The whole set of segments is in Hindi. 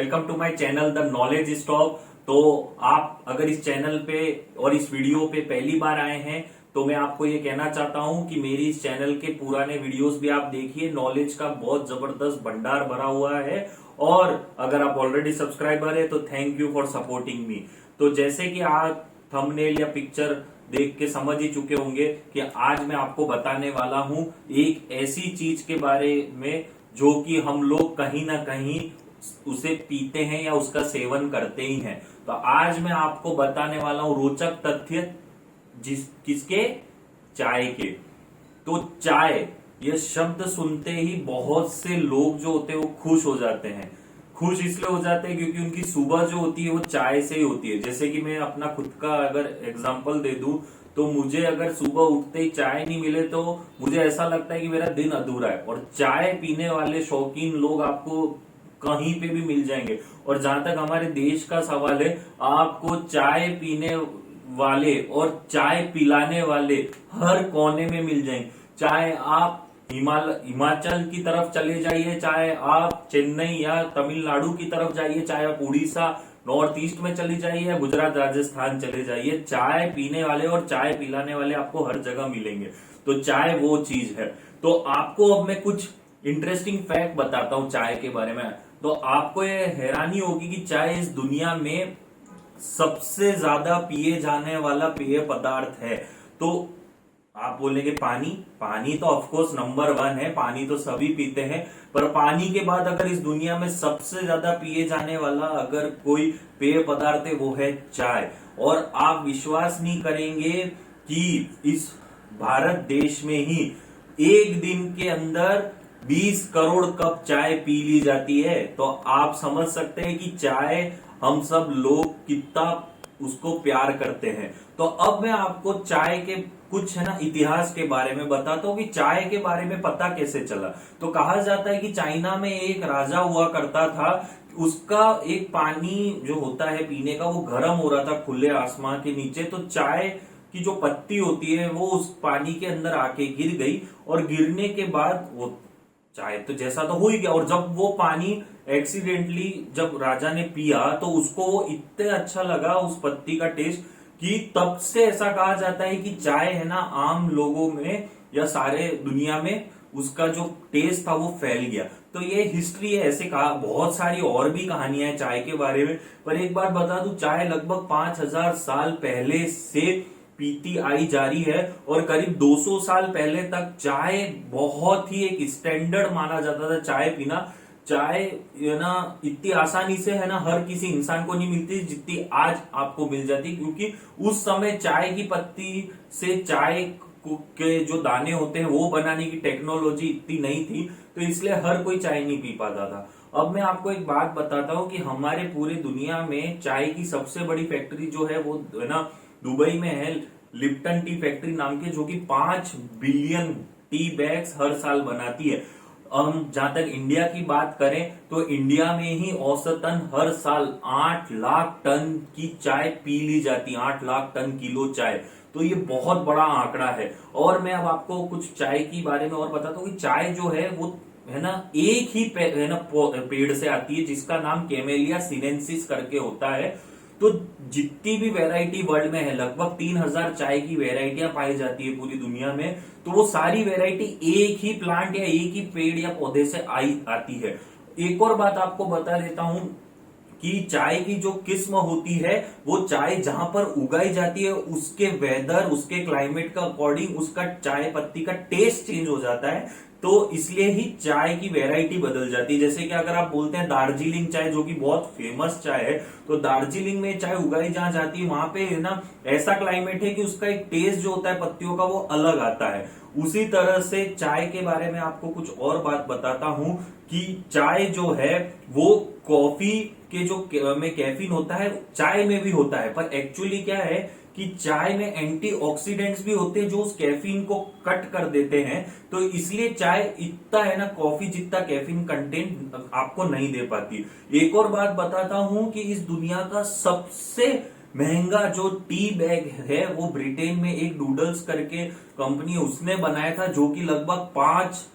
Welcome to my channel the knowledge stock. तो आप अगर इस चैनल पे और इस वीडियो पे पहली बार आए हैं तो मैं आपको ये कहना चाहता हूं कि मेरी इस चैनल के पुराने वीडियोस भी आप देखिए। नॉलेज का बहुत जबरदस्त भंडार भरा हुआ है और अगर आप ऑलरेडी सब्सक्राइबर है तो thank you for supporting me. तो जैसे कि आप थंबनेल या पिक्चर देख के समझ ही चुके होंगे कि आज मैं आपको बताने वाला हूं एक ऐसी चीज के बारे में जो कि हम लोग कहीं ना कहीं उसे पीते हैं या उसका सेवन करते ही हैं। तो आज मैं आपको बताने वाला हूं रोचक तथ्य किसके, चाय के। तो चाय ये शब्द सुनते ही बहुत से लोग जो होते हैं वो खुश हो जाते हैं। खुश इसलिए हो जाते हैं क्योंकि उनकी सुबह जो होती है वो चाय से ही होती है। जैसे कि मैं अपना खुद का अगर एग्जांपल दे दूं तो मुझे अगर सुबह उठते ही चाय नहीं मिले तो मुझे ऐसा लगता है कि मेरा दिन अधूरा है। और चाय पीने वाले शौकीन लोग आपको कहीं पे भी मिल जाएंगे। और जहां तक हमारे देश का सवाल है, आपको चाय पीने वाले और चाय पिलाने वाले हर कोने में मिल जाएंगे। चाहे आप हिमाचल की तरफ चले जाइए, चाहे आप चेन्नई या तमिलनाडु की तरफ जाइए, चाहे आप उड़ीसा नॉर्थ ईस्ट में चली जाइए या गुजरात राजस्थान चले जाइए, चाय पीने वाले और चाय पिलाने वाले आपको हर जगह मिलेंगे। तो चाय वो चीज है। तो आपको अब मैं कुछ इंटरेस्टिंग फैक्ट बताता हूं चाय के बारे में। तो आपको ये हैरानी होगी कि चाय इस दुनिया में सबसे ज्यादा पिए जाने वाला पेय पदार्थ है। तो आप बोलेंगे पानी, पानी तो ऑफकोर्स नंबर 1 है, पानी तो सभी पीते हैं। पर पानी के बाद अगर इस दुनिया में सबसे ज्यादा पिए जाने वाला अगर कोई पेय पदार्थ है वो है चाय। और आप विश्वास नहीं करेंगे कि इस भारत देश में ही एक दिन के अंदर 20 करोड़ कप चाय पी ली जाती है। तो आप समझ सकते हैं कि चाय हम सब लोग कितना उसको प्यार करते हैं। तो अब मैं आपको चाय के कुछ है ना इतिहास के बारे में बताता हूँ कि चाय के बारे में पता कैसे चला। तो कहा जाता है कि चाइना में एक राजा हुआ करता था, उसका एक पानी जो होता है पीने का वो गर्म हो रहा था खुले आसमान के नीचे। तो चाय की जो पत्ती होती है वो उस पानी के अंदर आके गिर गई और गिरने के बाद वो चाय तो जैसा तो हो ही गया। और जब वो पानी एक्सीडेंटली जब राजा ने पिया तो उसको वो इतना अच्छा लगा उस पत्ती का टेस्ट कि तब से ऐसा कहा जाता है कि चाय है ना आम लोगों में या सारे दुनिया में उसका जो टेस्ट था वो फैल गया। तो ये हिस्ट्री है। ऐसे कहा बहुत सारी और भी कहानियां हैं चाय के बारे में। पर एक बात बता दूं, चाय लगभग 5000 साल पहले से पीती आई जा रही है और करीब 200 साल पहले तक चाय बहुत ही एक स्टैंडर्ड माना जाता था चाय पीना। चाय है ना इतनी आसानी से है ना हर किसी इंसान को नहीं मिलती जितनी आज आपको मिल जाती, क्योंकि उस समय चाय की पत्ती से चाय के जो दाने होते हैं वो बनाने की टेक्नोलॉजी इतनी नहीं थी, तो इसलिए हर कोई चाय नहीं पी पाता था। अब मैं आपको एक बात बताता हूँ कि हमारे पूरे दुनिया में चाय की सबसे बड़ी फैक्ट्री जो है वो है ना दुबई में है, लिप्टन टी फैक्ट्री नाम की, जो कि 5 बिलियन टी बैग्स हर साल बनाती है। हम जहां तक इंडिया की बात करें तो इंडिया में ही औसतन हर साल 8 लाख टन की चाय पी ली जाती है, 8 लाख टन किलो चाय। तो ये बहुत बड़ा आंकड़ा है। और मैं अब आपको कुछ चाय की बारे में और बताता हूँ कि चाय जो है वो है ना एक ही है ना पेड़ से आती है जिसका नाम कैमेलिया सीनेंसिस करके होता है। तो जितनी भी वैरायटी वर्ल्ड में है, लगभग 3000 चाय की वैरायटियां पाई जाती है पूरी दुनिया में, तो वो सारी वैरायटी एक ही प्लांट या एक ही पेड़ या पौधे से आती है। एक और बात आपको बता देता हूं कि चाय की जो किस्म होती है वो चाय जहां पर उगाई जाती है उसके वेदर उसके क्लाइमेट का अकॉर्डिंग उसका चाय पत्ती का टेस्ट चेंज हो जाता है। तो इसलिए ही चाय की वैरायटी बदल जाती है। जैसे कि अगर आप बोलते हैं दार्जिलिंग चाय जो कि बहुत फेमस चाय है, तो दार्जिलिंग में चाय उगाई जहां जाती है वहां पे है ना ऐसा क्लाइमेट है कि उसका एक टेस्ट जो होता है पत्तियों का वो अलग आता है। उसी तरह से चाय के बारे में आपको कुछ और बात बताता हूं कि चाय जो है वो कॉफी के जो में कैफीन होता है चाय में भी होता है, पर एक्चुअली क्या है कि चाय में एंटीऑक्सीडेंट्स भी होते हैं जो उस कैफीन को कट कर देते हैं। तो इसलिए चाय इतना है ना कॉफी जितना कैफीन कंटेंट आपको नहीं दे पाती। एक और बात बताता हूं कि इस दुनिया का सबसे महंगा जो टी बैग है वो ब्रिटेन में एक डूडल्स करके कंपनी उसने बनाया था, जो कि लगभग 5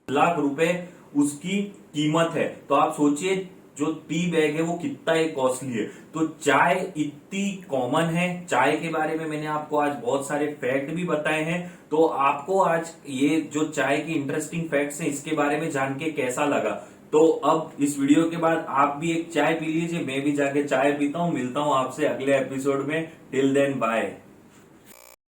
लाख रुपए उसकी कीमत है। तो आप सोचिए जो टी बैग है वो कितना एक कॉस्टली है। तो चाय इतनी कॉमन है, चाय के बारे में मैंने आपको आज बहुत सारे फैक्ट भी बताए हैं। तो आपको आज ये जो चाय की इंटरेस्टिंग फैक्ट्स हैं इसके बारे में जान के कैसा लगा? तो अब इस वीडियो के बाद आप भी एक चाय पी लीजिए, मैं भी जाके चाय पीता हूँ। मिलता हूँ आपसे अगले एपिसोड में। Till then bye.